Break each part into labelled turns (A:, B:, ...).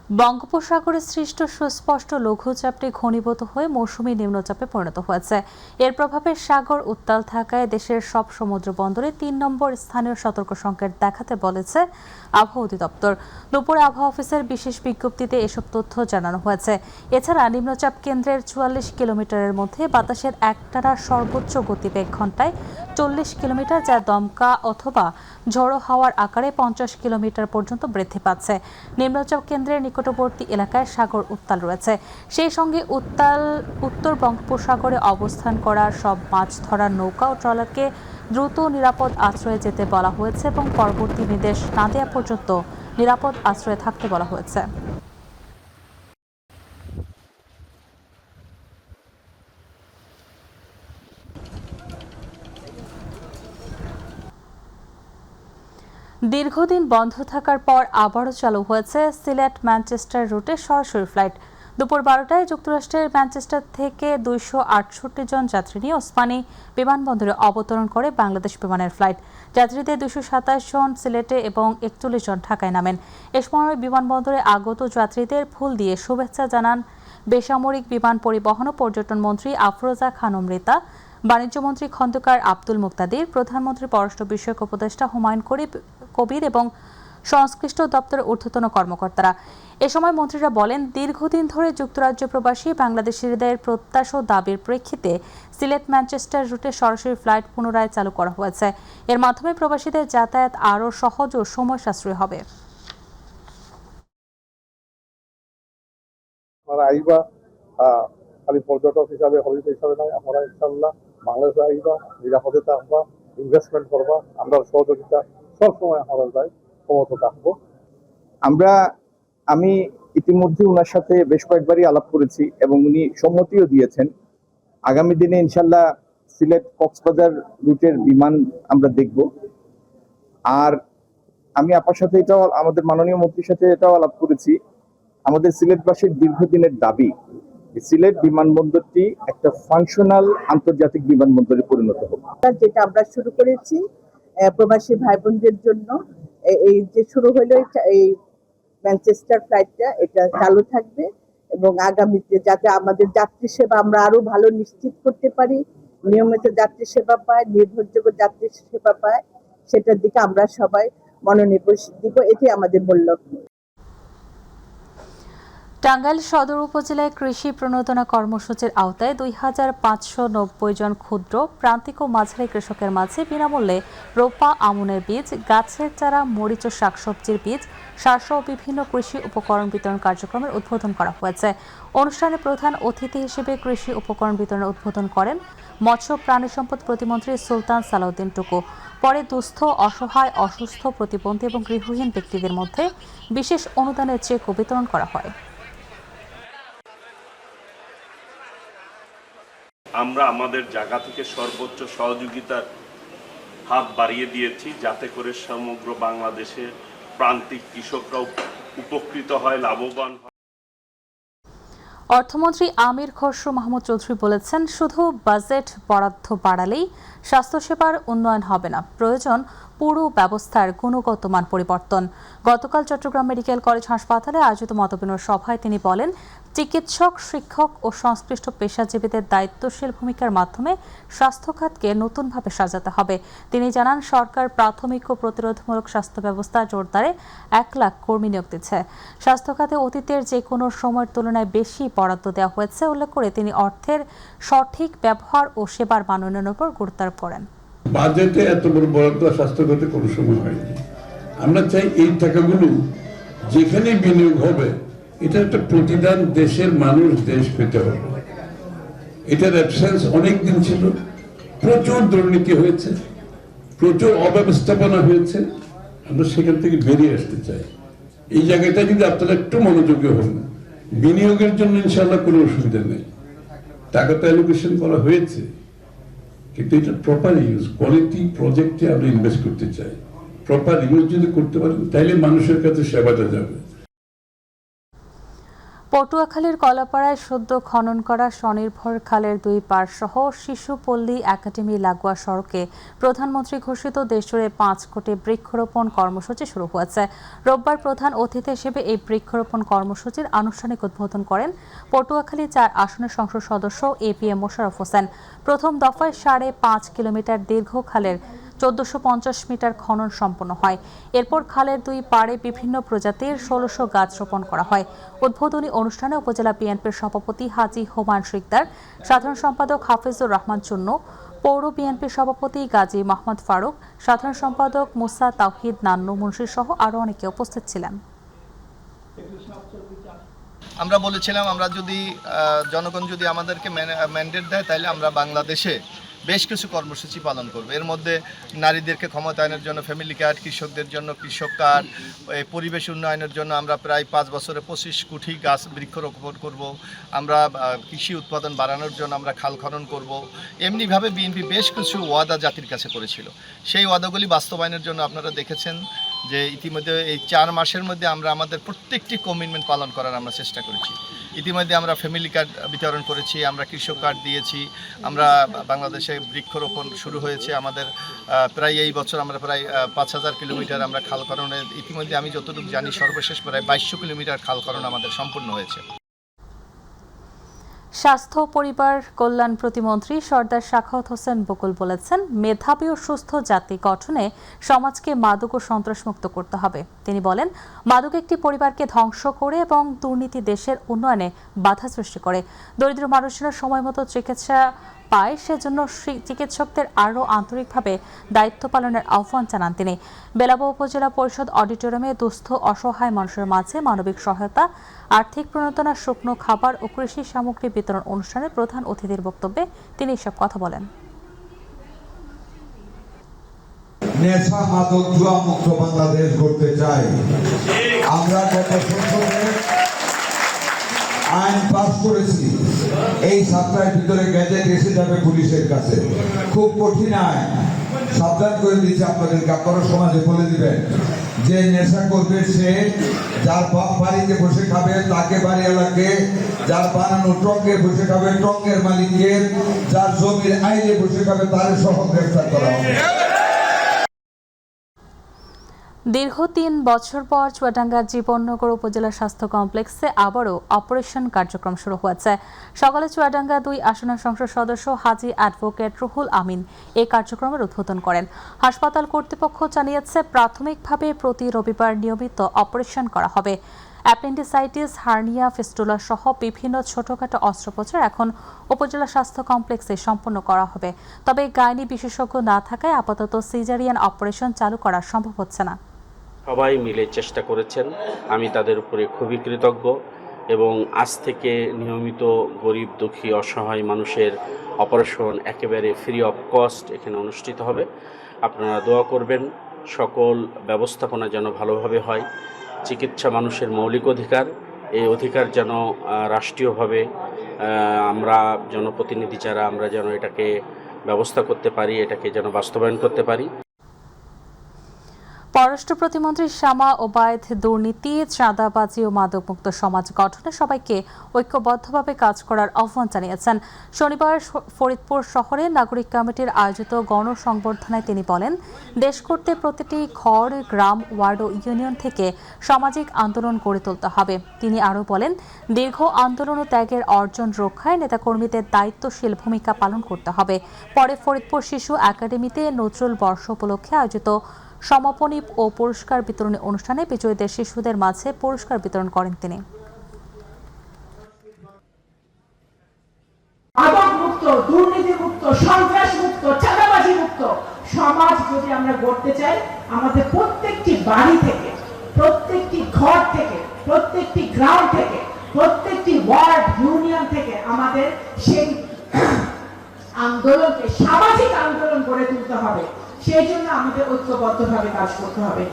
A: বঙ্গোপসাগরে সৃষ্ট সুস্পষ্ট লঘুচাপটি ঘনীভূত হয়ে মৌসুমী নিম্নচাপে পরিণত হয়েছে। এর প্রভাবে সাগর উত্তাল থাকায় দেশের সব সমুদ্র বন্দরে ৩ নম্বর স্থানীয় সতর্ক সংকেত দেখাতে বলেছে আবহাওয়া অধিদপ্তর। দুপুরে আবহাওয়া অফিসের বিশেষ বিজ্ঞপ্তিতে এসব তথ্য জানানো হয়েছে। এছাড়া নিম্নচাপ কেন্দ্রের ৪৪ কিলোমিটারের মধ্যে বাতাসের একটানা সর্বোচ্চ গতিবেগ ঘন্টায় ৪০ কিলোমিটার, যা দমকা অথবা ঝোড়ো হাওয়ার আকারে ৫০ কিলোমিটার পর্যন্ত বৃদ্ধি পাচ্ছে। নিম্নচাপ কেন্দ্রের নিকটবর্তী এলাকায় সাগর উত্তাল রয়েছে। সেই সঙ্গে উত্তর বঙ্গোপসাগরে অবস্থান করা সব মাছ ধরার নৌকা ও ট্রলারকে দ্রুত নিরাপদ আশ্রয়ে যেতে বলা হয়েছে এবং পরবর্তী নির্দেশ না দেওয়া পর্যন্ত নিরাপদ আশ্রয়ে থাকতে বলা হয়েছে। দীর্ঘদিন বন্ধ থাকার পর আবারও চালু হয়েছে সিলেট ম্যানচেস্টার রুটে সরাসরি ফ্লাইট। দুপুর ১২টায় যুক্তরাষ্ট্রের ম্যানচেস্টার থেকে ২৬৮ জন যাত্রী নিয়ে ওসমানী বিমানবন্দরে অবতরণ করে বাংলাদেশ বিমানের ফ্লাইট। যাত্রীদের ২২৭ জন সিলেটে এবং ৪১ জন ঢাকায় নামেন। এ সময় বিমানবন্দরে আগত যাত্রীদের ফুল দিয়ে শুভেচ্ছা জানান বেসামরিক বিমান পরিবহন ও পর্যটন মন্ত্রী আফরোজা খানম রিতা, বাণিজ্যমন্ত্রী খন্দকার আব্দুল মুক্তাদির, প্রধানমন্ত্রী পররাষ্ট্র বিষয়ক উপদেষ্টা হুমায়ুন কবির এবং সংশ্লিষ্ট দপ্তরের ঊর্ধ্বতন কর্মকর্তারা। এ সময় মন্ত্রীরা বলেন, দীর্ঘদিন ধরে যুক্তরাজ্য প্রবাসী বাংলাদেশিদের প্রত্যাশা ও দাবির প্রেক্ষিতে সিলেট ম্যানচেস্টার রুটে সরাসরি ফ্লাইট পুনরায় চালু করা হয়েছে। এর মাধ্যমে প্রবাসীদের যাতায়াত আরও সহজ ও সময় সাশ্রয়ী হবে।
B: খালি পর্যটক হিসাবে হলিডে হিসাবে নয়, আমরা ইনশাল্লাহ বাংলাদেশে আইবা, নিরাপদে থাকবা, ইনভেস্টমেন্ট করবা, আমরা সহযোগিতা সবসময় আমরা যাই সমর্থ থাকবো।
C: আমি ইতিমধ্যে ওনার সাথে বেশ কয়েকবারই আলাপ করেছি এবং উনি সম্মতিও দিয়েছেন। আগামী দিনে ইনশাল্লাহ সিলেট কক্সবাজার রুটের বিমান আমরা দেখব। আর আমি আপনার সাথে এটাও, আমাদের মাননীয় মন্ত্রীর সাথে এটাও আলাপ করেছি, আমাদের সিলেটবাসীর দীর্ঘদিনের দাবি সিলেট বিমানবন্দরটি একটা ফাংশনাল আন্তর্জাতিক বিমানবন্দরে পরিণত হোক।
D: যেটা আমরা শুরু করেছি প্রবাসী ভাই বোনদের জন্য, এই যে শুরু হলো এই ম্যানচেস্টার ফ্লাইটটা, এটা চালু থাকবে এবং আগামীতে যাতে আমাদের যাত্রী সেবা আমরা আরো ভালো নিশ্চিত করতে পারি, নিয়মিত যাত্রী সেবা পায়, নির্ভরযোগ্য যাত্রী সেবা পায়, সেটার দিকে আমরা সবাই মনোনিবেশ দিব। এটাই আমাদের মূল লক্ষ্য।
A: টাঙ্গাইল সদর উপজেলায় কৃষি প্রণোদনা কর্মসূচির আওতায় ২৫৯০ জন ক্ষুদ্র, প্রান্তিক ও মাঝারি কৃষকের মাঝে বিনামূল্যে রোপা আমনের বীজ, গাছের চারা, মরিচ ও শাকসবজির বীজ, সারসহ বিভিন্ন কৃষি উপকরণ বিতরণ কার্যক্রমের উদ্বোধন করা হয়েছে। অনুষ্ঠানে প্রধান অতিথি হিসেবে কৃষি উপকরণ বিতরণের উদ্বোধন করেন মৎস্য প্রাণী সম্পদ প্রতিমন্ত্রী সুলতান সালাউদ্দিন টুকু। পরে দুস্থ, অসহায়, অসুস্থ, প্রতিবন্ধী এবং গৃহহীন ব্যক্তিদের মধ্যে বিশেষ অনুদানের চেক বিতরণ করা হয়।
E: আমরা আমাদের জায়গা থেকে সর্বোচ্চ সহযোগিতার হাত বাড়িয়ে দিয়েছি, যাতে করে সমগ্র বাংলাদেশের প্রান্তিক কৃষকরাও উপকৃত হয়, লাভবান হয়।
A: অর্থমন্ত্রী আমির খসরু মাহমুদ চৌধুরী বলেছেন, শুধু বাজেট বরাদ্দ বাড়ালেই স্বাস্থ্যসেবার উন্নয়ন হবে না, প্রয়োজন পুরো ব্যবস্থার গুণগত মান পরিবর্তন। গতকাল চট্টগ্রাম মেডিকেল কলেজ হাসপাতালে আয়োজিত মতবিনিময় সভায় তিনি বলেন, চিকিৎসক, শিক্ষক ও সংশ্লিষ্ট পেশাজীবীদের দায়িত্বশীল ভূমিকার মাধ্যমে স্বাস্থ্য খাতকে নতুনভাবে সাজাতে হবে। তিনি জানান, সরকার প্রাথমিক ও প্রতিরোধমূলক স্বাস্থ্য ব্যবস্থা জোরদারে ১ লাখ কর্মী নিয়োগ দিচ্ছে। স্বাস্থ্য খাতে অতীতের যে কোনো সময়ের তুলনায় বেশি বরাদ্দ দেওয়া হয়েছে উল্লেখ করে তিনি অর্থের সঠিক ব্যবহার ও সেবার মান উন্নয়নের উপর গুরুত্ব আরোপ করেন।
F: বাজেটে এত বড় বরাদ্দ স্বাস্থ্য খাতে কোনো সময় হয়নি। আমরা চাই এই টাকাগুলো যেখানে বিনিয়োগ হবে, এটা একটা প্রতিদান দেশের মানুষ দেশ পেতে হবে। এটার অ্যাবসেন্স অনেক দিন ছিল, প্রচুর দুর্নীতি হয়েছে, প্রচুর অব্যবস্থাপনা হয়েছে। আমরা সেখান থেকে বেরিয়ে আসতে চাই। এই জায়গাটা যদি আপনারা একটু মনোযোগী হন, বিনিয়োগের জন্য ইনশাআল্লাহ কোনো অসুবিধা নেই, টাকা তো অ্যালোকেশন করা হয়েছে, কিন্তু এটা প্রপার ইউজ, কোয়ালিটি প্রজেক্টে আমরা ইনভেস্ট করতে চাই। প্রপার ইউজ যদি করতে পারেন, তাইলে মানুষের কাছে সেবাটা যাবে।
A: পটুয়াখালীর কলাপাড়ায় সদ্য খনন করা স্বনির্ভর খালের 2 পাড় সহ শিশুপল্লী একাডেমি লাগোয়া সড়কে প্রধানমন্ত্রী ঘোষিত দেশজুড়ে 5 কোটি বৃক্ষরোপণ কর্মসূচি শুরু হয়েছে। রোববার প্রধান অতিথি হিসেবে এই বৃক্ষরোপণ কর্মসূচির আনুষ্ঠানিক উদ্বোধন করেন পটুয়াখালী 4 আসনের সংসদ সদস্য APM মোশাররফ হোসেন। প্রথম দফায় 5.5 কিলোমিটার দীর্ঘ খালের 1450 মিটার খনন সম্পন্ন হয়। এরপর খালের 2 পাড়ে বিভিন্ন প্রজাতির 1600 গাছ রোপণ করা হয়। উদ্বোধনী অনুষ্ঠানে উপজেলা বিএনপির সভাপতি হাজী হোমান শিকদার, সাধারণ সম্পাদক হাফিজুর রহমান চুন্নু, পৌর বিএনপির সভাপতি গাজী মাহমুদ ফারুক, সাধারণ সম্পাদক মুসা তাওহিদ নান্নু মুন্সি সহ আরও অনেকে উপস্থিত ছিলেন।
G: আমরা বলেছিলাম আমরা যদি জনগণ যদি আমাদেরকে ম্যান্ডেট দেয় তাহলে আমরা বাংলাদেশে বেশ কিছু কর্মসূচি পালন করব। এর মধ্যে নারীদেরকে ক্ষমতায়নের জন্য ফ্যামিলি কার্ড, কৃষকদের জন্য কৃষক কার্ড, পরিবেশ উন্নয়নের জন্য আমরা প্রায় 5 বছরে 25 কোটি গাছ বৃক্ষরোপণ করব। আমরা কৃষি উৎপাদন বাড়ানোর জন্য আমরা খাল খনন করব। এমনিভাবে বিএনপি বেশ কিছু ওয়াদা জাতির কাছে করেছিল। সেই ওয়াদাগুলি বাস্তবায়নের জন্য আপনারা দেখেছেন যে ইতিমধ্যে এই 4 মাসের মধ্যে আমরা আমাদের প্রত্যেকটি কমিটমেন্ট পালন করার আমরা চেষ্টা করেছি। ইতিমধ্যে আমরা ফ্যামিলি কার্ড বিতরণ করেছি, আমরা কৃষক কার্ড দিয়েছি, আমরা বাংলাদেশে বৃক্ষরোপণ শুরু হয়েছে আমাদের প্রায় এই বছর আমরা প্রায় 5000 কিলোমিটার আমরা খাল খননের ইতিমধ্যে আমি যতটুকু জানি সর্বশেষ প্রায় 2200 কিলোমিটার খাল খনন আমাদের সম্পূর্ণ হয়েছে।
A: স্বাস্থ্য পরিবার কল্যাণ প্রতিমন্ত্রী সর্দার সাখাওয়াত হোসেন বকুল বলেছেন, মেধাবী ও সুস্থ জাতি গঠনে সমাজকে মাদক ও সন্ত্রাসমুক্ত করতে হবে। তিনি বলেন, মাদক একটি পরিবারকে ধ্বংস করে এবং দুর্নীতি দেশের উন্নয়নে বাধা সৃষ্টি করে। দরিদ্র মানুষেরা সময়মতো চিকিৎসা পায়, সেজন্য চিকিৎসকদের আরও আন্তরিকভাবে দায়িত্ব পালনের আহ্বান জানান তিনি। বেলাব উপজেলা পরিষদ অডিটোরিয়ামে দুস্থ অসহায় মানুষের মাঝে মানবিক সহায়তা, আর্থিক প্রণোদনা, শুকনো খাবার ও কৃষি সামগ্রী বিতরণ অনুষ্ঠানে প্রধান অতিথির বক্তব্যে তিনি এসব কথা বলেন।
H: নেশা মাদক জুয়া মুক্ত বাংলাদেশ গড়তে চাই। আমরা গত সংসদে আইন পাস করেছি, এই সপ্তাহের ভিতরে গ্যাজেট এসে যাবে পুলিশের কাছে। খুব কঠিন আইন, সাবধান করে দিচ্ছি আপনাদেরকে। আপনারা সমাজে বলে দিবেন যে নেশা করবে সে যার বাড়িতে বসে খাবে তাকে বাড়িওয়ালাকে, যার বানানো টঙ্গে বসে খাবে টঙ্গের মালিককে, যার জমির আইনে বসে খাবে তার সহ গ্রেফতার করা হবে।
A: দীর্ঘ 3 বছর পর চুয়াডাঙ্গার জীবননগর উপজেলা স্বাস্থ্য কমপ্লেক্সে আবারও অপারেশন কার্যক্রম শুরু হয়েছে। সকালে চুয়াডাঙ্গা 2 আসনের সংসদ সদস্য হাজী অ্যাডভোকেট রুহুল আমিন এই কার্যক্রমের উদ্বোধন করেন। হাসপাতাল কর্তৃপক্ষ জানিয়েছে, প্রাথমিকভাবে প্রতি রবিবার নিয়মিত অপারেশন করা হবে। অ্যাপেন্ডিসাইটিস, হার্নিয়া, ফিস্টুলা সহ বিভিন্ন ছোটখাটো অস্ত্রোপচার এখন উপজেলা স্বাস্থ্য কমপ্লেক্সে সম্পন্ন করা হবে। তবে গাইনি বিশেষজ্ঞ না থাকায় আপাতত সিজারিয়ান অপারেশন চালু করা সম্ভব হচ্ছে না।
I: সবাই মিলে চেষ্টা করেছেন, আমি তাদের উপরে খুবই কৃতজ্ঞ এবং আজ থেকে নিয়মিত গরিব দুঃখী অসহায় মানুষের অপারেশন একেবারে ফ্রি অফ কস্ট এখানে অনুষ্ঠিত হবে। আপনারা দোয়া করবেন সকল ব্যবস্থাপনা যেন ভালোভাবে হয়। চিকিৎসা মানুষের মৌলিক অধিকার, এই অধিকার যেন রাষ্ট্রীয়ভাবে আমরা জনপ্রতিনিধি যারা আমরা যেন এটাকে ব্যবস্থা করতে পারি, এটাকে যেন বাস্তবায়ন করতে পারি।
A: পররাষ্ট্র প্রতিমন্ত্রী শামা ওবায়দ দুর্নীতি, চাঁদাবাজি ও মাদকমুক্ত সমাজ গঠনে সবাইকে ঐক্যবদ্ধভাবে কাজ করার আহ্বান জানিয়েছেন। শনিবার ফরিদপুর শহরে নাগরিক কমিটির আয়োজিত গণসংবর্ধনায় তিনি বলেন, দেশ করতে প্রতিটি ঘর, গ্রাম, ওয়ার্ড ও ইউনিয়ন থেকে সামাজিক আন্দোলন গড়ে তুলতে হবে। তিনি আরও বলেন, দীর্ঘ আন্দোলন ও ত্যাগের অর্জন রক্ষায় নেতাকর্মীদের দায়িত্বশীল ভূমিকা পালন করতে হবে। পরে ফরিদপুর শিশু একাডেমিতে নজরুল বর্ষ উপলক্ষে আয়োজিত সমাপনী ও পুরস্কার বিতরণী অনুষ্ঠানে বিজয়ীদের শিশুদের মাঝে পুরস্কার বিতরণ করেন তিনি।
J: মাদকমুক্ত, দুর্নীতিমুক্ত, সন্ত্রাসমুক্ত, চাঁদাবাজি মুক্ত সমাজ যদি আমরা গড়তে চাই, আমাদের প্রত্যেকটি বাড়ি থেকে, প্রত্যেকটি ঘর থেকে, প্রত্যেকটি গ্রাম থেকে, প্রত্যেকটি ওয়ার্ড, ইউনিয়ন থেকে আমাদের সেই আন্দোলনকে সামাজিক আন্দোলন গড়ে তুলতে হবে। সেই জন্য আমাদের ঐক্যবদ্ধভাবে কাজ করতে হবে।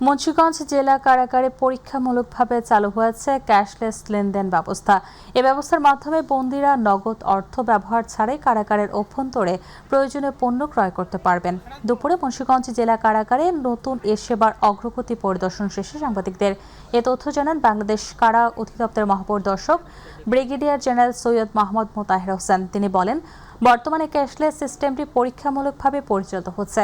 A: মুন্সিগঞ্জ জেলা কারাগারে পরীক্ষামূলকভাবে চালু হয়েছে ক্যাশলেস লেনদেন ব্যবস্থা। এ ব্যবস্থার মাধ্যমে বন্দীরা নগদ অর্থ ব্যবহার ছাড়াই কারাগারের অভ্যন্তরে প্রয়োজনীয় পণ্য ক্রয় করতে পারবেন। দুপুরে মুন্সিগঞ্জ জেলা কারাগারে নতুন এ সেবার অগ্রগতি পরিদর্শন শেষে সাংবাদিকদের এ তথ্য জানান বাংলাদেশ কারা অধিদপ্তরের মহাপরিদর্শক ব্রিগেডিয়ার জেনারেল সৈয়দ মোহাম্মদ মোতাহের হোসেন। তিনি বলেন, বর্তমানে ক্যাশলেস সিস্টেমটি পরীক্ষামূলকভাবে পরিচালিত হচ্ছে।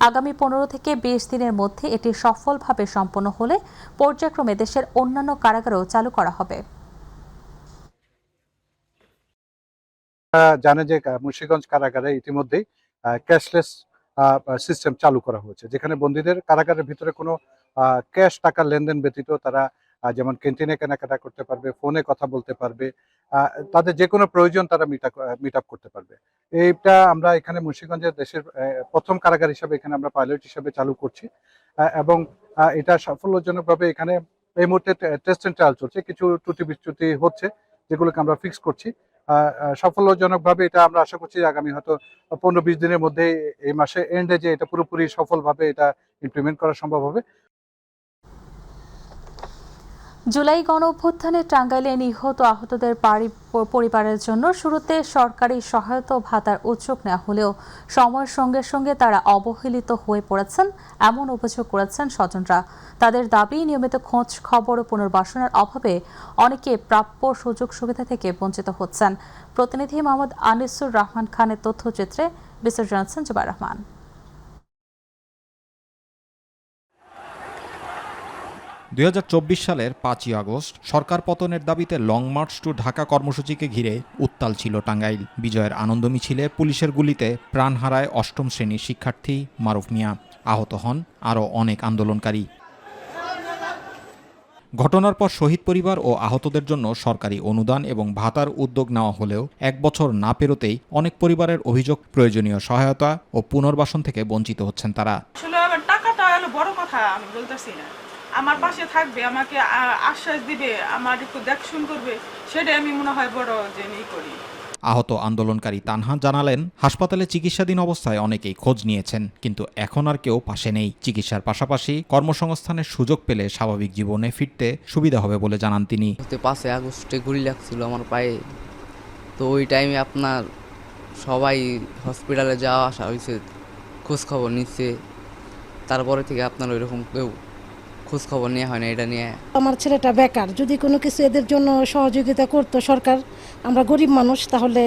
A: আগামী 15 থেকে 20 দিনের মধ্যে এটি সফলভাবে সম্পন্ন হলে পর্যায়ক্রমে দেশের অন্যান্য কারাগারেও চালু করা হবে।
B: জানে যে মুন্সিগঞ্জ কারাগারে ইতিমধ্যেই ক্যাশলেস সিস্টেম চালু করা হয়েছে, যেখানে বন্দীদের কারাগারের ভিতরে কোনো ক্যাশ টাকার লেনদেন ব্যতীত তারা যেমন ক্যান্টিনে কেনাকাটা করতে পারবে, ফোনে কথা বলতে পারবে, তাদের যে কোনো প্রয়োজন তারা মিট আপ করতে পারবে। এইটা আমরা এখানে মুন্সিগঞ্জের দেশের প্রথম কারাগার হিসাবে এখানে আমরা পাইলট হিসাবে চালু করছি এবং এটা সাফল্যজনকভাবে এখানে এই মুহূর্তে টেস্ট এন্ড ট্রায়াল চলছে। কিছু ত্রুটি বিচ্যুতি হচ্ছে যেগুলোকে আমরা ফিক্স করছি। সাফল্যজনকভাবে এটা আমরা আশা করছি আগামী হয়তো 15-20 দিনের মধ্যে এই মাসে এন্ডে যে এটা পুরোপুরি সফলভাবে এটা ইমপ্লিমেন্ট করা সম্ভব হবে।
A: জুলাই গণঅভ্যুত্থানে টাঙ্গাইলে নিহত আহতদের পরিবারের জন্য শুরুতে সরকারি সহায়তা ভাতার উদ্যোগ নেওয়া হলেও সময়ের সঙ্গে সঙ্গে তারা অবহেলিত হয়ে পড়েছেন এমন অভিযোগ করেছেন স্বজনরা। তাদের দাবি, নিয়মিত খোঁজ খবর ও পুনর্বাসনের অভাবে অনেকে প্রাপ্য সুযোগ সুবিধা থেকে বঞ্চিত হচ্ছেন। প্রতিনিধি মোহাম্মদ আনিসুর রহমান খানের তথ্যচিত্রে বিস্তারিত জানাচ্ছেন জুবাইর রহমান।
K: 2024 সালের 5ই আগস্ট সরকার পতনের দাবিতে লং মার্চ টু ঢাকা কর্মসূচিকে ঘিরে উত্তাল ছিল টাঙ্গাইল। বিজয়ের আনন্দ মিছিলে পুলিশের গুলিতে প্রাণ হারায় 8ম শ্রেণীর শিক্ষার্থী মারুফ মিয়া। আহত হন আরও অনেক আন্দোলনকারী। ঘটনার পর শহীদ পরিবার ও আহতদের জন্য সরকারি অনুদান এবং ভাতার উদ্যোগ নেওয়া হলেও 1 বছর না পেরোতেই অনেক পরিবারের অভিযোগ প্রয়োজনীয় সহায়তা ও পুনর্বাসন থেকে বঞ্চিত হচ্ছেন তারা।
J: টাকাটা হলো বড় কথা আমি বলতেছি না, আমার পাশে থাকবে, আমাকে আশ্বাস দিবে, আমার একটু দেখশুন করবে, সেটাই আমি মনে হয় বড় যে নেই করি।
K: আহত আন্দোলনকারী তানহা জানালেন, হাসপাতালে চিকিৎসাধীন অবস্থায় অনেকেই খোঁজ নিয়েছেন, কিন্তু এখন আর কেউ পাশে নেই। চিকিৎসার পাশাপাশি কর্মসংস্থানের সুযোগ পেলে স্বাভাবিক জীবনে ফিরতে সুবিধা হবে বলে জানান তিনি।
L: 5 আগস্টে গুলি লাগছিল আমার পায়ে, তো ওই টাইমে আপনার সবাই হসপিটালে যাওয়া আসা হয়েছে, খোঁজ খবর নিচ্ছে। তারপরে থেকে আপনার ওইরকম কেউ খোঁজ খবর নেওয়া হয় না এটা নিয়ে।
M: আমার ছেলেটা বেকার, যদি কোনো কিছু এদের জন্য সহযোগিতা করতো সরকার, আমরা গরিব মানুষ, তাহলে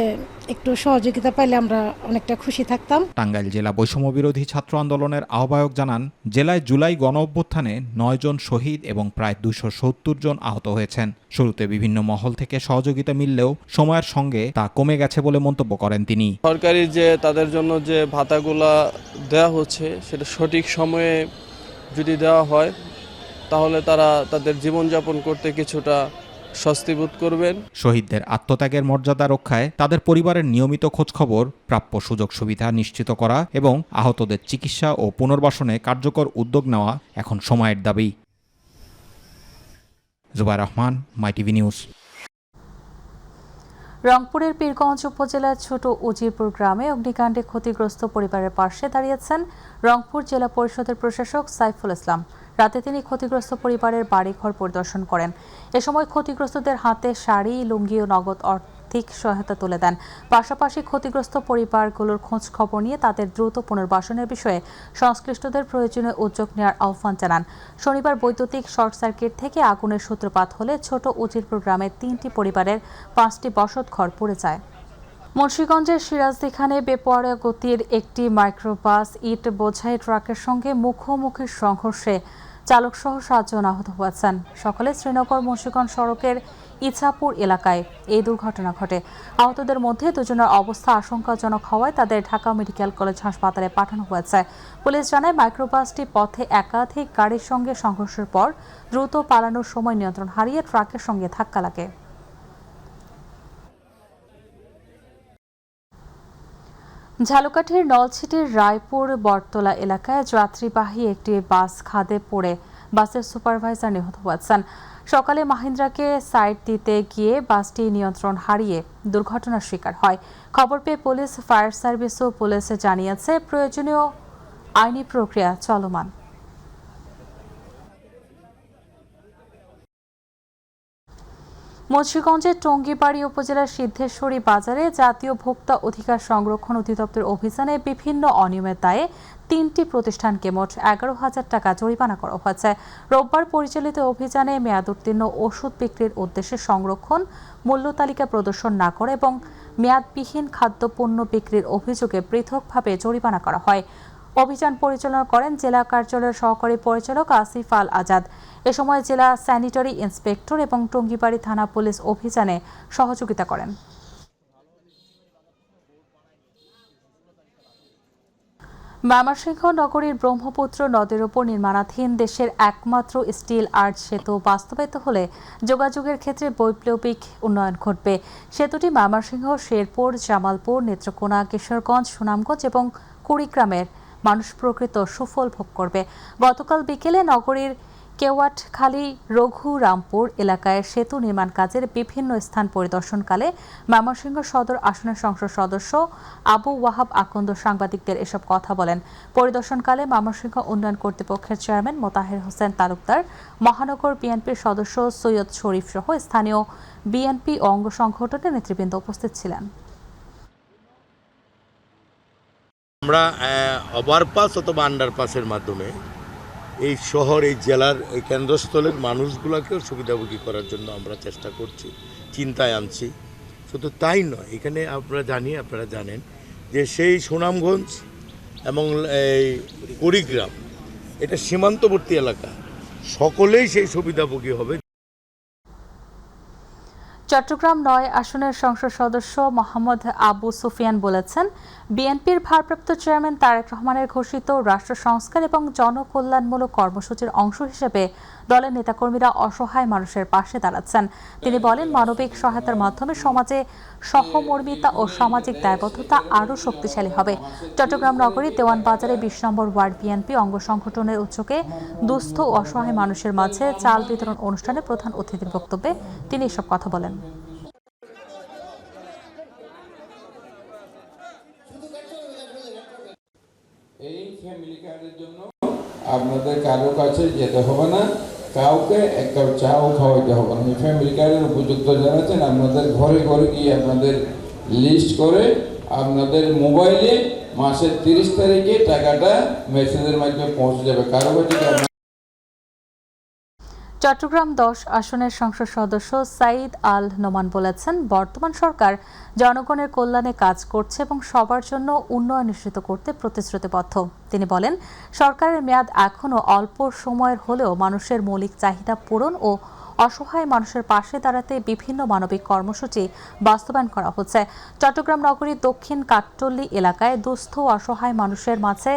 M: একটু সহযোগিতা পাইলে আমরা অনেকটা খুশি থাকতাম।
K: টাঙ্গাইল জেলা বৈষম্য বিরোধী ছাত্র আন্দোলনের আহ্বায়ক জানান, জেলায় জুলাই গণ অভ্যুত্থানে 9 জন শহীদ এবং প্রায় 270 জন আহত হয়েছেন। শুরুতে বিভিন্ন মহল থেকে সহযোগিতা মিললেও সময়ের সঙ্গে তা কমে গেছে বলে মন্তব্য করেন তিনি।
N: সরকারি যে তাদের জন্য যে ভাতাগুলা দেওয়া হচ্ছে সেটা সঠিক সময়ে যদি দেওয়া হয় তাহলে তারা তাদের জীবনযাপন করতে কিছুটা স্বস্তি বোধ করবেন।
K: শহীদদের আত্মত্যাগের মর্যাদা রক্ষায় তাদের পরিবারের নিয়মিত খোঁজখবর, প্রাপ্য সুযোগ সুবিধা নিশ্চিত করা এবং আহতদের চিকিৎসা ও পুনর্বাসনে কার্যকর উদ্যোগ নেওয়া এখন সময়ের দাবি। জুবাইর রহমান, মাই টিভি নিউজ।
A: রংপুরের পীরগঞ্জ উপজেলার ছোট উজিরপুর গ্রামে অগ্নিকাণ্ডে ক্ষতিগ্রস্ত পরিবারের পাশে দাঁড়িয়েছেন রংপুর জেলা পরিষদের প্রশাসক সাইফুল ইসলাম। রাতে তিনি ক্ষতিগ্রস্ত পরিবারের বাড়িঘর পরিদর্শন করেন। এ সময় ক্ষতিগ্রস্তদের হাতে শাড়ি, লুঙ্গি ও নগদ আর্থিক সহায়তা তুলে দেন। পাশাপাশি ক্ষতিগ্রস্ত পরিবারগুলোর খোঁজ খবর নিয়ে তাদের দ্রুত পুনর্বাসনের বিষয়ে সংশ্লিষ্টদের প্রয়োজনীয় উদ্যোগ নেওয়ার আহ্বান জানান। শনিবার বৈদ্যুতিক শর্ট সার্কিট থেকে আগুনের সূত্রপাত হলে ছোট উজিরপুর গ্রামের 3টি পরিবারের 5টি বসতঘর পুড়ে যায়। মুন্সিগঞ্জের সিরাজদিখানে বেপরোয়া গতির একটি মাইক্রোবাস ইট বোঝাই ট্রাকের সঙ্গে মুখোমুখি সংঘর্ষে চালকসহ 7 জন আহত হয়েছেন। সকালে শ্রীনগর মুন্সিগঞ্জ সড়কের ইছাপুর এলাকায় এই দুর্ঘটনা ঘটে। আহতদের মধ্যে 2 জনের অবস্থা আশঙ্কাজনক হওয়ায় তাদের ঢাকা মেডিকেল কলেজ হাসপাতালে পাঠানো হয়েছে। পুলিশ জানায়, মাইক্রোবাসটি পথে একাধিক গাড়ির সঙ্গে সংঘর্ষের পর দ্রুত পালানোর সময় নিয়ন্ত্রণ হারিয়ে ট্রাকের সঙ্গে ধাক্কা লাগে। ঝালকাঠির নলছিটির রায়পুর বটতলা এলাকায় যাত্রীবাহী একটি বাস খাদে পড়ে বাসের সুপারভাইজার নিহত হয়েছেন। সকালে মাহিন্দ্রাকে সাইড দিতে গিয়ে বাসটি নিয়ন্ত্রণ হারিয়ে দুর্ঘটনার শিকার হয়। খবর পেয়ে পুলিশ, ফায়ার সার্ভিস ও পুলিশে জানিয়েছে প্রয়োজনীয় আইনি প্রক্রিয়া চলমান। মুন্সিগঞ্জের টঙ্গীবাড়ি উপজেলার সিদ্ধেশ্বরী বাজারে জাতীয় ভোক্তা অধিকার সংরক্ষণ অধিদপ্তর অভিযানে বিভিন্ন অনিয়মের দায়ে 3টি প্রতিষ্ঠানকে মোট 11,000 টাকা জরিমানা করা হয়েছে। রোববার পরিচালিত অভিযানে মেয়াদোত্তীর্ণ ওষুধ বিক্রির উদ্দেশ্যে সংরক্ষণ, মূল্য তালিকা প্রদর্শন না করা এবং মেয়াদবিহীন খাদ্যপণ্য বিক্রির অভিযোগে পৃথকভাবে জরিমানা করা হয়। অভিযান পরিচালনা করেন জেলা কার্যালয়ের সহকারী পরিচালক আসিফ আল আজাদ। এ সময় জেলা স্যানিটারি ইন্সপেক্টর এবং টঙ্গীবাড়ি থানা পুলিশ অভিযানে সহযোগিতা করেন। ময়মনসিংহ নগরীর ব্রহ্মপুত্র নদের উপর নির্মাণাধীন দেশের একমাত্র স্টিল আর্চ সেতু বাস্তবায়িত হলে যোগাযোগের ক্ষেত্রে বৈপ্লবিক উন্নয়ন ঘটবে। সেতুটি ময়মনসিংহ, শেরপুর, জামালপুর, নেত্রকোনা, কিশোরগঞ্জ, সুনামগঞ্জ এবং কুড়িগ্রামের মানুষ প্রকৃত সুফল ভোগ করবে। গতকাল বিকেলে নগরীর কেওয়াটখালী, রঘুরামপুর এলাকায় সেতু নির্মাণ কাজের বিভিন্ন স্থান পরিদর্শনকালে ময়মনসিংহ সদর আসনের সংসদ সদস্য আবু ওয়াহাব আকন্দ সাংবাদিকদের এসব কথা বলেন। পরিদর্শনকালে ময়মনসিংহ উন্নয়ন কর্তৃপক্ষের চেয়ারম্যান মোতাহের হোসেন তালুকদার, মহানগর বিএনপির সদস্য সৈয়দ শরীফ সহ স্থানীয় বিএনপি ও অঙ্গ সংগঠনের নেতৃবৃন্দ উপস্থিত ছিলেন।
O: আমরা ওভারপাস অথবা আন্ডারপাসের মাধ্যমে এই শহর, এই জেলার এই কেন্দ্রস্থলের মানুষগুলোকেও সুবিধাভোগী করার জন্য আমরা চেষ্টা করছি, চিন্তায় আনছি। শুধু তাই নয়, এখানে আপনারা জানেন যে সেই সুনামগঞ্জ এবং এই কুড়িগ্রাম, এটা সীমান্তবর্তী এলাকা, সকলেই সেই সুবিধাভোগী হবে।
A: চট্টগ্রাম 9 আসনের সংসদ সদস্য মোহাম্মদ আবু সুফিয়ান বলেছেন, বিএনপির ভারপ্রাপ্ত চেয়ারম্যান তারেক রহমানের ঘোষিত রাষ্ট্র সংস্কার এবং জনকল্যাণমূলক কর্মসূচির অংশ হিসেবে দলের নেতাকর্মীরা অসহায় মানুষের পাশে দাঁড়াচ্ছেন। তিনি বলেন, মানবিক সহায়তার মাধ্যমে সমাজে সহমর্মিতা ও সামাজিক দায়বদ্ধতা আরও শক্তিশালী হবে। চট্টগ্রাম নগরীর দেওয়ানবাজারে 20 নম্বর ওয়ার্ড বিএনপি অঙ্গ সংগঠনের উদ্যোগে দুস্থ ও অসহায় মানুষের মাঝে চাল বিতরণ অনুষ্ঠানে প্রধান অতিথির বক্তব্যে তিনি এসব কথা বলেন।
P: এই ফ্যামিলি কার্ডের জন্য আপনাদের কারো কাছে যেতে হবে না, কাউকে এক কাপ চাও খাওয়াইতে হবে না। ফ্যামিলি কার্ডের উপযুক্ত যারা আছেন আপনাদের ঘরে ঘরে গিয়ে আপনাদের লিস্ট করে আপনাদের মোবাইলে মাসের 30 তারিখে টাকাটা মেসেজের মাধ্যমে পৌঁছে যাবে। কারো কাছে
A: চট্টগ্রাম 10 আসনের সংসদ সদস্য সাইদ আল নোমান বলেছেন, বর্তমান সরকার জনগণের কল্যাণে কাজ করছে এবং সবার জন্য উন্নয়ন নিশ্চিত করতে প্রতিশ্রুতিবদ্ধ। তিনি বলেন, সরকারের মেয়াদ এখনও অল্প সময়ের হলেও মানুষের মৌলিক চাহিদা পূরণ ও অসহায় মানুষের পাশে দাঁড়াতে বিভিন্ন মানবিক কর্মসূচি বাস্তবায়ন করা হচ্ছে। চট্টগ্রাম নগরীর দক্ষিণ কাট্টলী এলাকায় দুস্থ ও অসহায় মানুষের মাঝে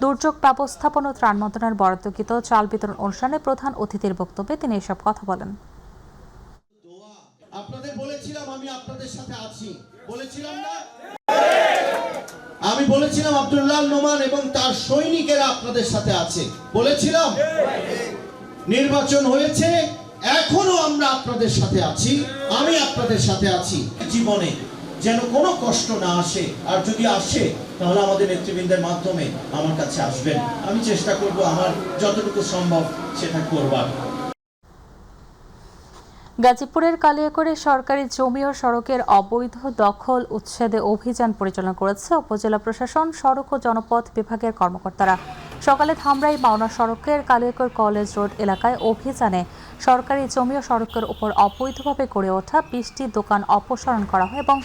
A: দুর্যোগ ব্যবস্থাপনা ও ত্রাণ মন্ত্রণালয়ের বরাদ্দকৃত চাল বিতরণ অনুষ্ঠানে প্রধান অতিথির বক্তব্যে তিনি এসব কথা বলেন।
Q: আপনাদের বলেছিলাম আমি আপনাদের সাথে আছি, বলেছিলাম না? আমি বলেছিলাম আব্দুল্লাহ নোমান এবং তার সৈনিকেরা আপনাদের সাথে আছে, বলেছিলাম। নির্বাচন হয়েছে, এখনো আমরা আপনাদের সাথে আছি, আমি আপনাদের সাথে আছি। জীবনে যেন কোনো কষ্ট না আসে, আর যদি আসে তাহলে আমাদের নেতৃবৃন্দের মাধ্যমে আমার কাছে আসবেন। আমি চেষ্টা করব আমার যতটুকু সম্ভব সেটা করবার।
A: গাজীপুরের কালিয়াকৈরে সরকারি জমি ও সড়কের অবৈধ দখল উচ্ছেদে অভিযান পরিচালনা করেছে উপজেলা প্রশাসন, সড়ক ও জনপথ বিভাগের কর্মকর্তারা। সকালে ধামরাই মাওনা সড়কের কালিয়াকৈর কলেজ রোড এলাকায় অভিযানে সরকারি জমি ও সড়কের উপর অবৈধভাবে গড়ে ওঠা 20টি দোকান অপসারণ করা হয় এবং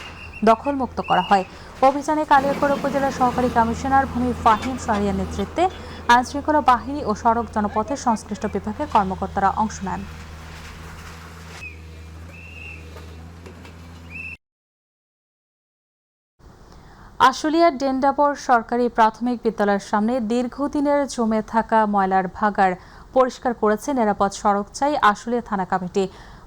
A: দখলমুক্ত করা হয়। অভিযানে কালিয়াকৈর উপজেলার সহকারী কমিশনার ভূমি ফাহিম শাহরিয়ার নেতৃত্বে আইনশৃঙ্খলা বাহিনী ও সড়ক জনপথের সংশ্লিষ্ট বিভাগের কর্মকর্তারা অংশ নেন। আশুলিয়ার ডেন্ডাবর সরকারি প্রাথমিক বিদ্যালয়ের সামনে দীর্ঘদিনের জমে থাকা ময়লার ভাগাড় পরিষ্কার করেছে নিরাপদ সড়ক চাই আশুলিয়া থানা কমিটি।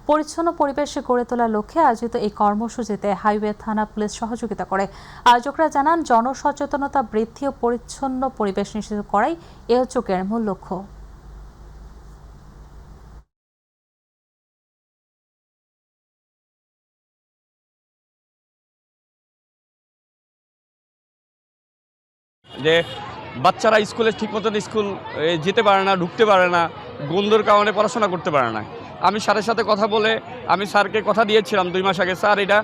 A: পরিচ্ছন্ন পরিবেশ গড়ে তোলার লক্ষ্যে আয়োজিত এই কর্মসূচিতে হাইওয়ে থানা পুলিশ সহযোগিতা করে। আয়োজকরা জানান, জনসচেতনতা বৃদ্ধি ও পরিচ্ছন্ন পরিবেশ নিশ্চিত করাই এ উদ্যোগের মূল লক্ষ্য।
R: যে বাচ্চারা স্কুলে ঠিক মতন স্কুল যেতে পারে না, ঢুকতে পারে না, গন্ধর কারণে পড়াশোনা করতে পারে না। আমি স্যারের সাথে কথা বলে আমি স্যারকে কথা দিয়েছিলাম 2 মাস আগে, স্যার এটা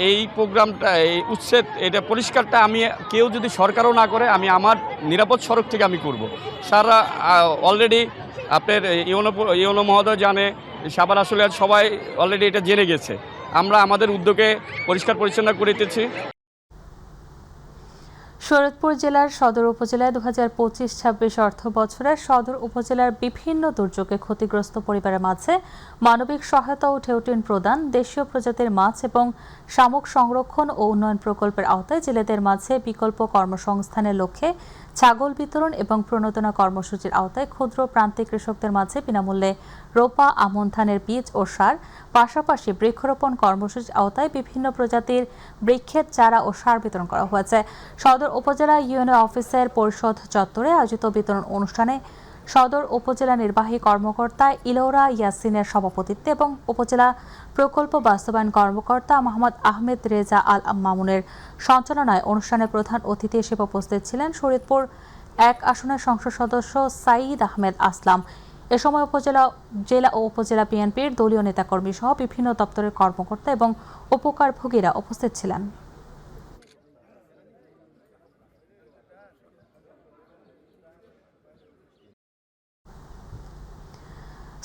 R: এই প্রোগ্রামটা এই উচ্ছেদ এটা পরিষ্কারটা আমি কেউ যদি সরকারও না করে আমি আমার নিরাপদ সড়ক থেকে আমি করব। স্যার অলরেডি আপনার ইউনো মহোদয় জানে, সাভার আসলে সবাই অলরেডি এটা জেনে গেছে। আমরা আমাদের উদ্যোগে পরিষ্কার পরিচ্ছন্ন করিতেছি।
A: শরীয়তপুর জেলার সদর উপজেলায় 2025-26 অর্থ বছরে সদর উপজেলার বিভিন্ন দুর্যোগে ক্ষতিগ্রস্ত পরিবারের মাঝে মানবিক সহায়তা ও ঠেউটিন প্রদান, দেশীয় প্রজাতির মাছ এবং শামুক সংরক্ষণ ও উন্নয়ন প্রকল্পের আওতায় জেলেদের মাঝে বিকল্প কর্মসংস্থানের লক্ষ্যে ছাগল বিতরণ এবং প্রণোদনা কর্মসূচির আওতায় ক্ষুদ্র প্রান্তিক কৃষকদের মাঝে বিনামূল্যে রোপা, আমন ধানের বীজ ও সার, পাশাপাশি বৃক্ষরোপণ কর্মসূচির আওতায় বিভিন্ন প্রজাতির বৃক্ষের চারা ও সার বিতরণ করা হয়েছে। সদর উপজেলা ইউএনও অফিসের পরিষদ চত্বরে আয়োজিত বিতরণ অনুষ্ঠানে সদর উপজেলা নির্বাহী কর্মকর্তা ইলোরা ইয়াসিনের সভাপতিত্বে এবং উপজেলা প্রকল্প বাস্তবায়ন কর্মকর্তা মোহাম্মদ আহমেদ রেজা আল মামুনের সঞ্চালনায় অনুষ্ঠানে প্রধান অতিথি হিসেবে উপস্থিত ছিলেন শরীয়তপুর 1 আসনের সংসদ সদস্য সাঈদ আহমেদ আসলাম। এ সময় জেলা ও উপজেলা বিএনপির দলীয় নেতাকর্মী সহ বিভিন্ন দপ্তরের কর্মকর্তা এবং উপকারভোগীরা উপস্থিত ছিলেন।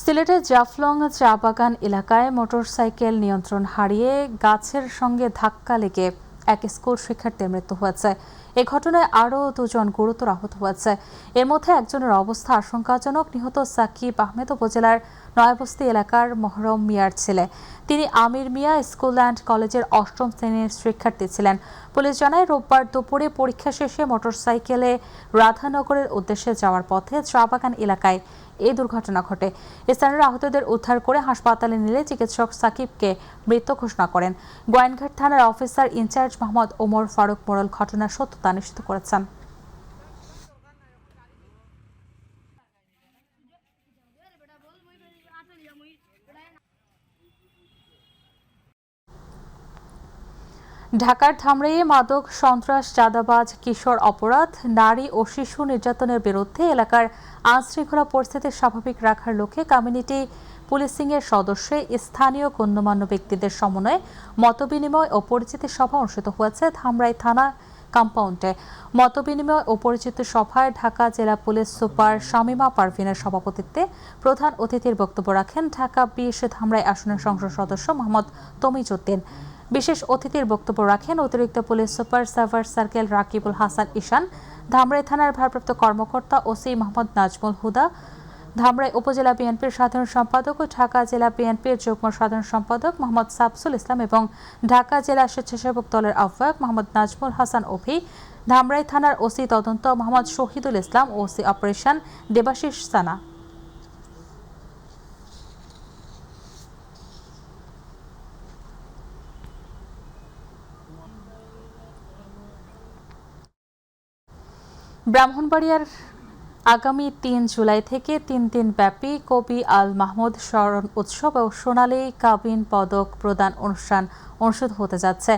A: সিলেটের জাফলং চা বাগান এলাকায় মোটরসাইকেল নিয়ন্ত্রণ হারিয়ে গাছের সঙ্গে ধাক্কা লেগে এক স্কুল শিক্ষার্থীর মৃত্যু হয়েছে। এ ঘটনায় আরও 2 জন গুরুতর আহত হয়েছে। এর মধ্যে একজনের অবস্থা আশঙ্কাজনক। নিহত সাকিব আহমেদ উপজেলার নয়াবস্তি এলাকার মহরম মিয়ার ছেলে। তিনি আমির মিয়া স্কুল অ্যান্ড কলেজের 8ম শ্রেণীর শিক্ষার্থী ছিলেন। পুলিশ জানায় রোববার দুপুরে পরীক্ষা শেষে মোটরসাইকেলে রাধানগরের উদ্দেশ্যে যাওয়ার পথে চা বাগান এলাকায় এই দুর্ঘটনা ঘটে। স্থানীয় আহতদের উদ্ধার করে হাসপাতালে নিলে চিকিৎসক সাকিবকে মৃত ঘোষণা করেন। গোয়াইনঘাট থানার অফিসার ইনচার্জ মোহাম্মদ ওমর ফারুক মোড়ল ঘটনার সত্যতা নিশ্চিত করেছেন। ঢাকার ধামরাইয়ে মাদক, সন্ত্রাস, চাঁদাবাজ, কিশোর অপরাধ, নারী ও শিশু নির্যাতনের বিরুদ্ধে এলাকার আইনশৃঙ্খলা পরিস্থিতি স্বাভাবিক রাখার লক্ষ্যে কমিউনিটি পুলিশিংয়ের সদস্যে স্থানীয় গণ্যমান্য ব্যক্তিদের সমন্বয়ে মতবিনিময় ও পরিচিতি সভা অনুষ্ঠিত হয়েছে ধামরাই থানা কম্পাউন্ডে। মতবিনিময় ও পরিচিতি সভায় ঢাকা জেলা পুলিশ সুপার শামীমা পারভিনের সভাপতিত্বে প্রধান অতিথির বক্তব্য রাখেন ঢাকা 20 ধামরাই আসনের সংসদ সদস্য মোহাম্মদ তমিজউদ্দিন। বিশেষ অতিথির বক্তব্য রাখেন অতিরিক্ত police super Savar circle Rakibul Hasan Ishan, Dhamrai থানার ভারপ্রাপ্ত কর্মকর্তা ওসি মোহাম্মদ নাজমুল হুদা, ধামরাই উপজেলা বিএনপির সাধারণ সম্পাদক ও ঢাকা জেলা বিএনপির যুগ্ম সাধারণ সম্পাদক মোহাম্মদ সাবসুল ইসলাম এবং ঢাকা জেলা স্বেচ্ছাসেবক দলের আহ্বায়ক মোহাম্মদ নাজমুল হাসান অভি, ধামরাই থানার ওসি তদন্ত মোহাম্মদ শহীদুল ইসলাম, ওসি অপারেশন দেবাশিস সানা। ব্রাহ্মণবাড়িয়ার আগামী 3 জুলাই থেকে 3 দিন ব্যাপী কবি আল মাহমুদ স্মরণ উৎসব ও সোনালী কাবিন পদক প্রদান অনুষ্ঠান অনুষ্ঠিত হতে যাচ্ছে।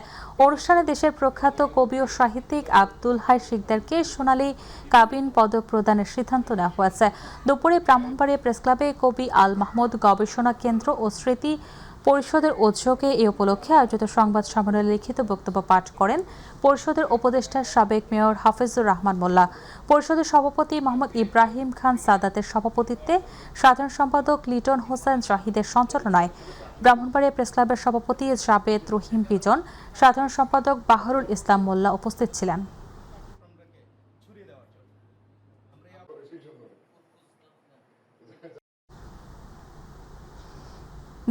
A: অনুষ্ঠানে দেশের প্রখ্যাত কবি ও সাহিত্যিক আব্দুল হাই শিকদারকে সোনালী কাবিন পদক প্রদানের সিদ্ধান্ত নেওয়া হয়েছে। দুপুরে ব্রাহ্মণবাড়িয়া প্রেসক্লাবে কবি আল মাহমুদ গবেষণা কেন্দ্র ও স্মৃতি পরিষদের উদ্যোগে এই উপলক্ষে আয়োজিত সংবাদ সম্মেলনে লিখিত বক্তব্য পাঠ করেন পরিষদের উপদেষ্টা সাবেক মেয়র হাফিজুর রহমান মোল্লা। পরিষদের সভাপতি মোহাম্মদ ইব্রাহিম খান সাদাতের সভাপতিত্বে সাধারণ সম্পাদক লিটন হোসেন জাহিদের সঞ্চালনায় ব্রাহ্মণবাড়িয়া প্রেসক্লাবের সভাপতি জাবেদ রহিম বিজন, সাধারণ সম্পাদক বাহারুল ইসলাম মোল্লা উপস্থিত ছিলেন।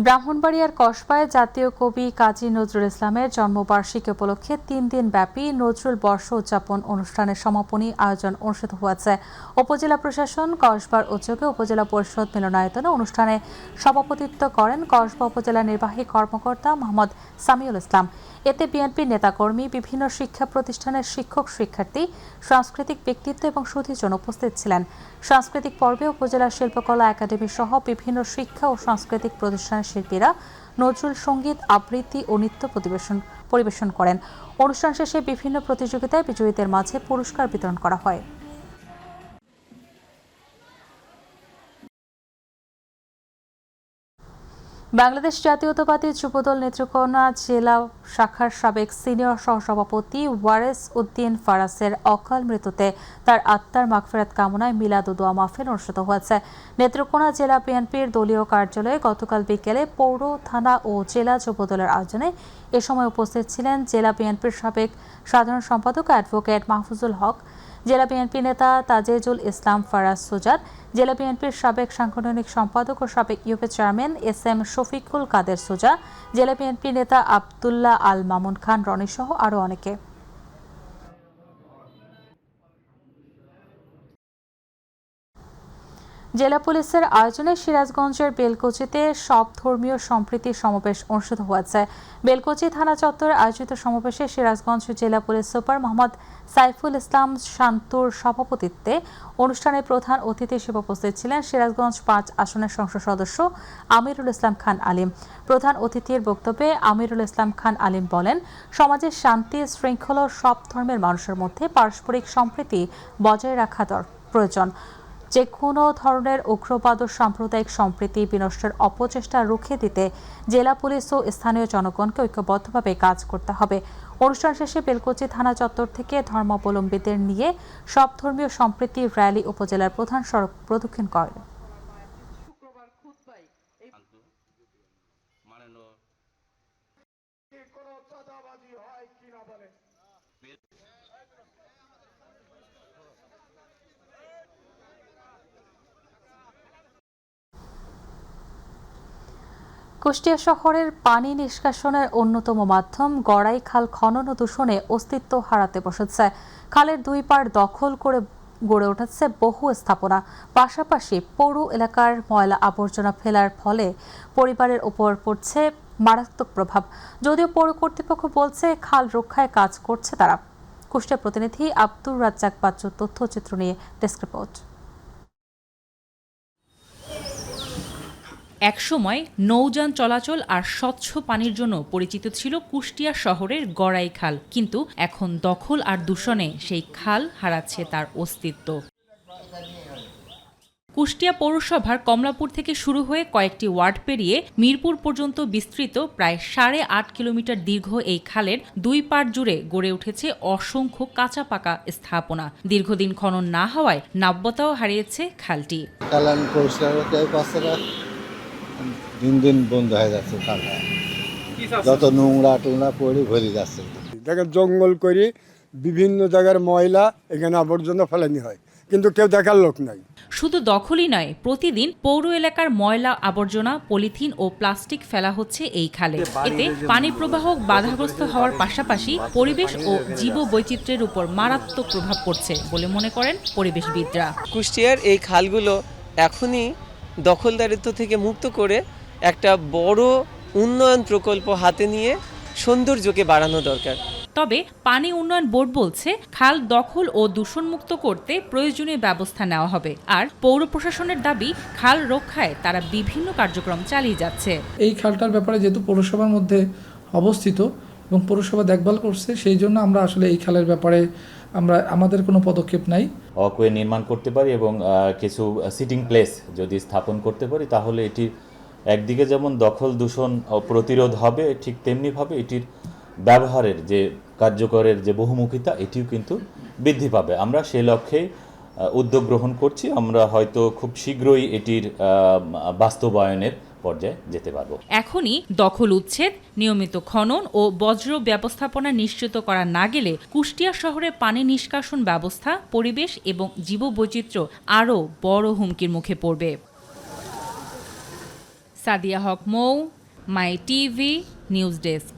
A: ব্রাহ্মণবাড়িয়ার কসবায় জাতীয় কবি কাজী নজরুল ইসলামের জন্মবার্ষিকী উপলক্ষে 3 দিন ব্যাপী নজরুল বর্ষ উদযাপন অনুষ্ঠানের সমাপনী আয়োজন অনুষ্ঠিত হয়েছে। উপজেলা প্রশাসন কসবার উদ্যোগে উপজেলা পরিষদ মিলনায়তনে অনুষ্ঠানে সভাপতিত্ব করেন কসবা উপজেলা নির্বাহী কর্মকর্তা মোহাম্মদ সামিউল ইসলাম। এতে বিএনপির নেতাকর্মী, বিভিন্ন শিক্ষা প্রতিষ্ঠানের শিক্ষক, শিক্ষার্থী, সাংস্কৃতিক ব্যক্তিত্ব এবং সুধীজন উপস্থিত ছিলেন। সাংস্কৃতিক পর্বে উপজেলা শিল্পকলা একাডেমি সহ বিভিন্ন শিক্ষা ও সাংস্কৃতিক প্রতিষ্ঠানের শিল্পীরা নজরুল সঙ্গীত, আবৃত্তি ও নৃত্য পরিবেশন করেন। অনুষ্ঠান শেষে বিভিন্ন প্রতিযোগিতায় বিজয়ীদের মাঝে পুরস্কার বিতরণ করা হয়। বাংলাদেশ জাতীয়তাবাদী যুবদল নেত্রকোনা জেলা শাখার সাবেক সিনিয়র সহসভাপতি ওয়ারেস উদ্দিন ফারাসের অকাল মৃত্যুতে তার আত্মার মাগফিরাত কামনায় মিলাদ ও দোয়া মাহফিল অনুষ্ঠিত হয়েছে। নেত্রকোনা জেলা বিএনপির দলীয় কার্যালয়ে গতকাল বিকেলে পৌর, থানা ও জেলা যুবদলের আয়োজনে এ সময় উপস্থিত ছিলেন জেলা বিএনপির সাবেক সাধারণ সম্পাদক অ্যাডভোকেট মাহফুজুল হক, জেলা বিএনপি নেতা তাজেজুল ইসলাম ফারাজ সুজাত, জেলা বিএনপির সাবেক সাংগঠনিক সম্পাদক ও সাবেক ইউপি চেয়ারম্যান এস.এম. শফিকুল কাদের সুজা, জেলা বিএনপি নেতা আব্দুল্লাহ আল মামুন খান রনি সহ আরও অনেকে। জেলা পুলিশের আয়োজনে সিরাজগঞ্জের বেলকুচিতে সব ধর্মীয় সম্প্রীতি সমাবেশ অনুষ্ঠিত হয়েছে। বেলকুচি থানা চত্বরে আয়োজিত সমাবেশে সিরাজগঞ্জ জেলা পুলিশ সুপার মোহাম্মদ সাইফুল ইসলাম শান্তুর সভাপতিত্বে অনুষ্ঠানে প্রধান অতিথি হিসেবে উপস্থিত ছিলেন সিরাজগঞ্জ ৫ আসনের সংসদ সদস্য আমিরুল ইসলাম খান আলিম। প্রধান অতিথির বক্তব্যে আমিরুল ইসলাম খান আলিম বলেন, সমাজের শান্তি শৃঙ্খলা সব ধর্মের মানুষের মধ্যে পারস্পরিক সম্প্রীতি বজায় রাখা প্রয়োজন। যে কোনো ধরনের উগ্রবাদ ও সাম্প্রদায়িক সম্প্রীতি বিনষ্টের অপচেষ্টা রুখে দিতে জেলা পুলিশ ও স্থানীয় জনগণকে ঐক্যবদ্ধভাবে কাজ করতে হবে। অনুষ্ঠান শেষে বেলকুচি থানা চত্বর থেকে ধর্মাবলম্বীদের নিয়ে সব ধর্মীয় সম্প্রীতি র্যালি উপজেলার প্রধান সড়ক প্রদক্ষিণ করে। কুষ্টিয়া শহরের পানি নিষ্কাশনের অন্যতম মাধ্যম গড়াই খাল খনন ও দূষণে অস্তিত্ব হারাতে বসেছে। খালের দুই পাড় দখল করে গড়ে উঠেছে বহু স্থাপনা। পাশাপাশি পৌর এলাকার ময়লা আবর্জনা ফেলার ফলে পরিবারের উপর পড়ছে মারাত্মক প্রভাব। যদিও পৌর কর্তৃপক্ষ বলছে খাল রক্ষায় কাজ করছে তারা। কুষ্টিয়া প্রতিনিধি আব্দুর রাজ্জাক বাচ্চুর তথ্যচিত্র নিয়ে ডেস্ক রিপোর্ট।
S: একসময় নৌযান চলাচল আর স্বচ্ছ পানির জন্য পরিচিত ছিল কুষ্টিয়া শহরের গড়াই খাল, কিন্তু এখন দখল আর দূষণে সেই খাল হারাচ্ছে তার অস্তিত্ব। কুষ্টিয়া পৌরসভার কমলাপুর থেকে শুরু হয়ে কয়েকটি ওয়ার্ড পেরিয়ে মিরপুর পর্যন্ত বিস্তৃত প্রায় 8.5 কিলোমিটার দীর্ঘ এই খালের দুই পাড় জুড়ে গড়ে উঠেছে অসংখ্য কাঁচা পাকা স্থাপনা। দীর্ঘদিন খনন না হওয়ায় নাব্যতাও হারিয়েছে খালটি।
T: দিন দিন বন্ধ হয়ে যাচ্ছে খালটা, যত নোংরা টোংরা পড়ে ভরে যাচ্ছে।
U: দেখেন জঙ্গল করে বিভিন্ন জায়গার ময়লা এখানে আবর্জনা ফেলানি হয়, কিন্তু কেউ দেখার লোক নাই।
S: শুধু দখলই নয়, প্রতিদিন পৌর এলাকার ময়লা আবর্জনা, পলিথিন ও প্লাস্টিক ফেলা হচ্ছে এই খালে। এতে পানি প্রবাহ বাধাগ্রস্ত হওয়ার পাশাপাশি পরিবেশ ও জীববৈচিত্র্যের উপর মারাত্মক প্রভাব পড়ছে বলে মনে করেন পরিবেশবিদরা।
V: কুষ্টিয়ার এই খালগুলো এখনই দখলদারিত্ব থেকে মুক্ত করে একটা বড় উন্নয়ন প্রকল্প হাতে নিয়ে সৌন্দর্যকে বাড়ানো দরকার।
S: তবে পানি উন্নয়ন বোর্ড বলছে খাল দখল ও দূষণমুক্ত করতে প্রয়োজনীয় ব্যবস্থা নেওয়া হবে। আর পৌর প্রশাসনের দাবি, খাল রক্ষায় তারা বিভিন্ন কার্যক্রম চালিয়ে যাচ্ছে।
W: এই খালটার ব্যাপারে যেহেতু পৌরসভার মধ্যে অবস্থিত এবং পৌরসভা দেখভাল করছে, সেই জন্য আমরা আসলে এই খালের ব্যাপারে আমাদের কোনো পদক্ষেপ নাই।
X: ওয়াকওয়ে নির্মাণ করতে পারি এবং কিছু সিটিং প্লেস যদি স্থাপন করতে পারি, তাহলে এটি একদিকে যেমন দখল দূষণ প্রতিরোধ হবে, ঠিক তেমনিভাবে এটির ব্যবহারের যে কার্যকরের যে বহুমুখিতা, এটিও কিন্তু বৃদ্ধি পাবে। আমরা সে লক্ষ্যে উদ্যোগ গ্রহণ করছি। আমরা হয়তো খুব শীঘ্রই এটির বাস্তবায়নের পর্যায়ে যেতে পারব।
S: এখনই দখল উচ্ছেদ, নিয়মিত খনন ও বজ্র ব্যবস্থাপনা নিশ্চিত করা না গেলে কুষ্টিয়া শহরে পানি নিষ্কাশন ব্যবস্থা, পরিবেশ এবং জীববৈচিত্র্য আরও বড় হুমকির মুখে পড়বে। সাদিয়া হক মৌ, মাই টিভি নিউজ ডেস্ক।